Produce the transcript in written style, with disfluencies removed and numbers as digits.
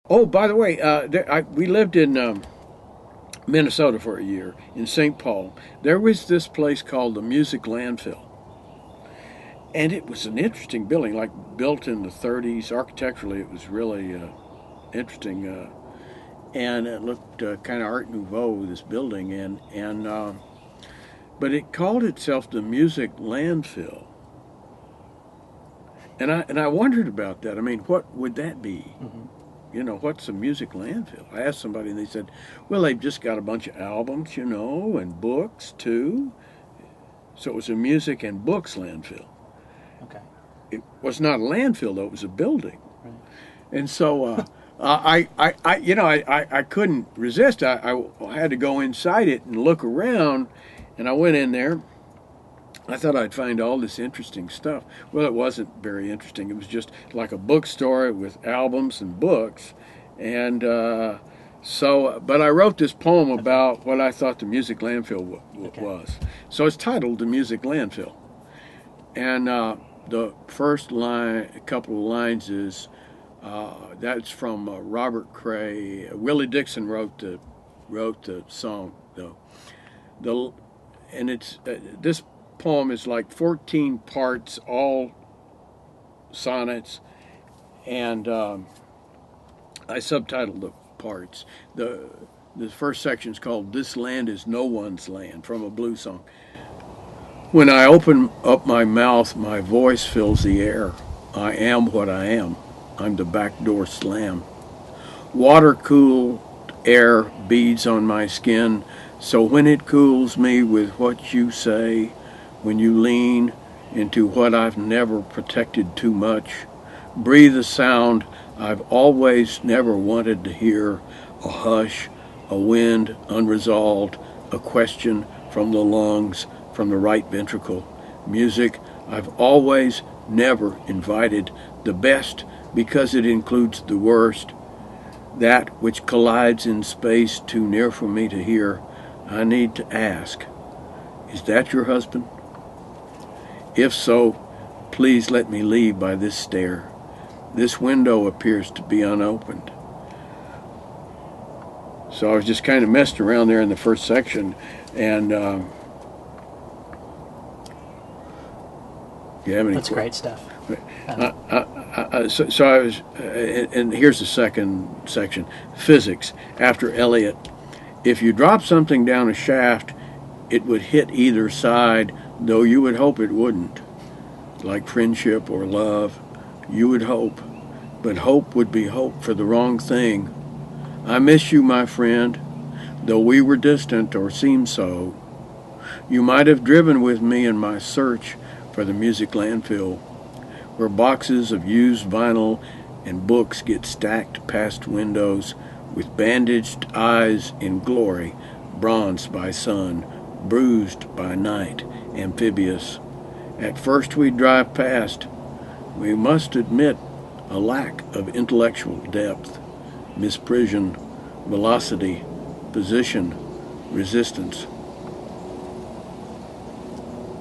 Oh, by the way, we lived in Minnesota for a year in St. Paul. There was this place called the Music Landfill, and it was an interesting building, like built in the 30s. Architecturally, it was really interesting, and it looked kind of Art Nouveau. This building, and but it called itself the Music Landfill, and I wondered about that. I mean, what would that be? Hmm. You know, what's a music landfill? I asked somebody and they said, well, they've just got a bunch of albums, you know, and books too. So it was a music and books landfill. Okay. It was not a landfill though; it was a building. Right. And so I couldn't resist. I had to go inside it and look around, and I went in there. I thought I'd find all this interesting stuff. Well, it wasn't very interesting. It was just like a bookstore with albums and books. And but I wrote this poem about what I thought the music landfill Okay. was. So it's titled The Music Landfill. And the first line, a couple of lines is, that's from Robert Cray. Willie Dixon wrote the song, though. And it's this poem is like 14 parts, all sonnets, and I subtitled the parts. The first section is called "This Land Is No One's Land" from a blues song. When I open up my mouth, my voice fills the air. I am what I am. I'm the back door slam. Water cooled air beads on my skin, so when it cools me with what you say, when you lean into what I've never protected too much, breathe a sound I've always never wanted to hear, a hush, a wind unresolved, a question from the lungs, from the right ventricle, music I've always never invited, the best because it includes the worst, that which collides in space too near for me to hear. I need to ask, is that your husband? If so, please let me leave by this stair. This window appears to be unopened. So I was just kind of messing around there in the first section, and you have any? That's great stuff. So I was, and here's the second section: physics. After Elliot, if you drop something down a shaft, it would hit either side, though you would hope it wouldn't. Like friendship or love, you would hope, but hope would be hope for the wrong thing. I miss you, my friend, though we were distant or seemed so. You might have driven with me in my search for the music landfill, where boxes of used vinyl and books get stacked past windows with bandaged eyes in glory, bronzed by sun, bruised by night, amphibious. At first we drive past. We must admit a lack of intellectual depth, misprision, velocity, position, resistance.